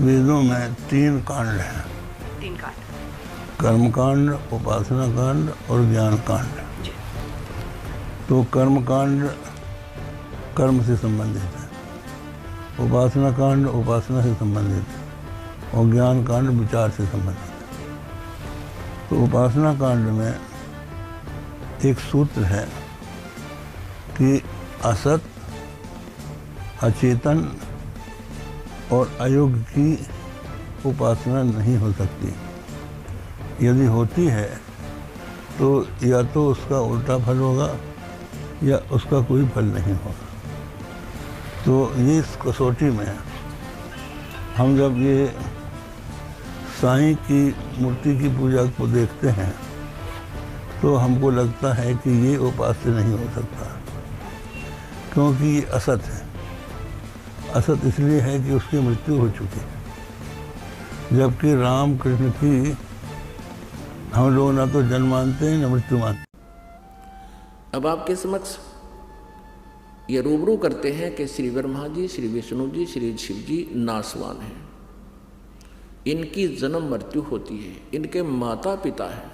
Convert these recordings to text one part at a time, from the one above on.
वेदों में 3 कांड हैं। 3 कांड। कर्मकांड, उपासना कांड और ज्ञान कांड। तो कर्म कांड कर्म से संबंधित है, उपासना कांड उपासना से संबंधित है और ज्ञान कांड विचार से संबंधित है। तो उपासना कांड में एक सूत्र है कि असत, अचेतन और अयोग्य की उपासना नहीं हो सकती। यदि होती है तो या तो उसका उल्टा फल होगा या उसका कोई फल नहीं होगा। तो ये इस कसौटी में हम जब ये साईं की मूर्ति की पूजा को देखते हैं तो हमको लगता है कि ये उपास्य नहीं हो सकता, क्योंकि ये असत है। असत इसलिए है कि उसकी मृत्यु हो चुकी है, जबकि राम कृष्ण की हम लोग ना तो जन्म मानते हैं न मृत्यु मानते। अब आपके समक्ष ये रूबरू करते हैं कि श्री ब्रह्मा जी, श्री विष्णु जी, श्री शिव जी नासवान हैं, इनकी जन्म मृत्यु होती है, इनके माता पिता हैं।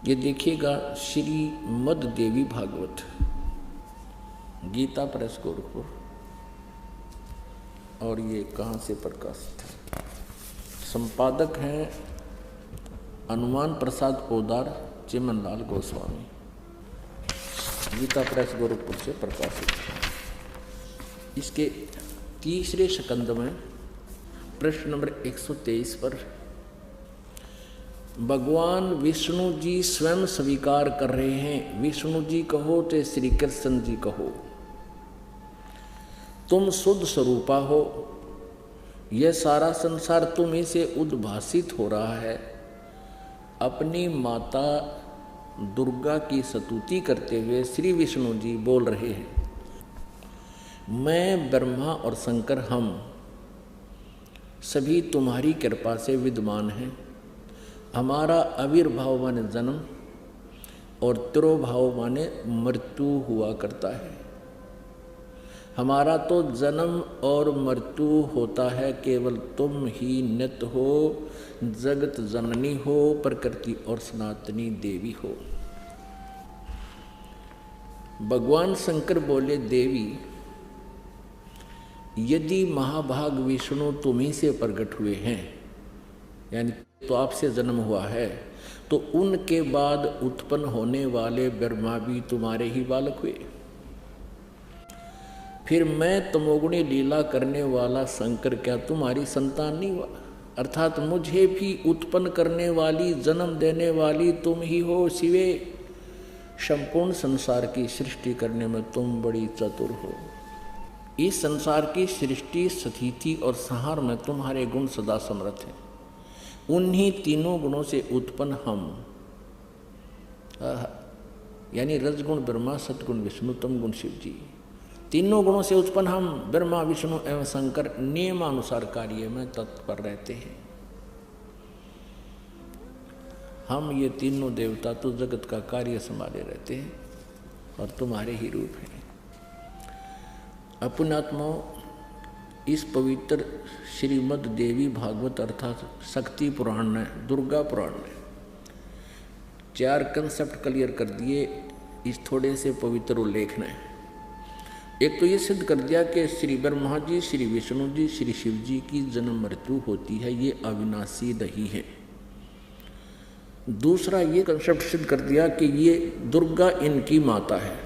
ये देखिएगा श्री मद देवी भागवत, गीता प्रेस गोरखपुर, और ये कहाँ से प्रकाशित है। संपादक हैं हनुमान प्रसाद पोदार, चिमनलाल गोस्वामी, गीता प्रेस गोरखपुर से प्रकाशित है। इसके तीसरे स्कंद में प्रश्न नंबर 123 पर भगवान विष्णु जी स्वयं स्वीकार कर रहे हैं, विष्णु जी कहो तो श्री कृष्ण जी कहो, तुम शुद्ध स्वरूपा हो, यह सारा संसार तुम ही से उद्भासित हो रहा है। अपनी माता दुर्गा की स्तुति करते हुए श्री विष्णु जी बोल रहे हैं, मैं ब्रह्मा और शंकर हम सभी तुम्हारी कृपा से विद्यमान हैं। हमारा आविर्भाव माने जन्म और तिरोभाव माने मृत्यु हुआ करता है। हमारा तो जन्म और मृत्यु होता है, केवल तुम ही नित्य हो, जगत जननी हो, प्रकृति और सनातनी देवी हो। भगवान शंकर बोले, देवी यदि महाभाग विष्णु तुम्ही से प्रकट हुए हैं, यानी तो आपसे जन्म हुआ है, तो उनके बाद उत्पन्न होने वाले ब्रह्मा भी तुम्हारे ही बालक हुए। फिर मैं तमोगुणी लीला करने वाला शंकर क्या तुम्हारी संतान नहीं हुआ? अर्थात मुझे भी उत्पन्न करने वाली, जन्म देने वाली तुम ही हो शिवे। संपूर्ण संसार की सृष्टि करने में तुम बड़ी चतुर हो। इस संसार की सृष्टि, स्थिति और संहार में तुम्हारे गुण सदा समर्थ हैं। उन्हीं तीनों गुणों से उत्पन्न हम, यानी रजगुण ब्रह्मा, सतगुण विष्णु, तम गुण शिव जी, तीनों गुणों से उत्पन्न हम ब्रह्मा, विष्णु एवं शंकर नियमानुसार कार्य में तत्पर रहते हैं। हम ये तीनों देवता तो जगत का कार्य संभाले रहते हैं और तुम्हारे ही रूप हैं। अपनात्माओं, इस पवित्र श्रीमद देवी भागवत अर्थात शक्ति पुराण ने, दुर्गा पुराण ने 4 कंसेप्ट क्लियर कर दिए इस थोड़े से पवित्र उल्लेख ने। एक तो ये सिद्ध कर दिया कि श्री ब्रह्मा जी, श्री विष्णु जी, श्री शिव जी की जन्म मृत्यु होती है, ये अविनाशी नहीं है। दूसरा ये कंसेप्ट सिद्ध कर दिया कि ये दुर्गा इनकी माता है।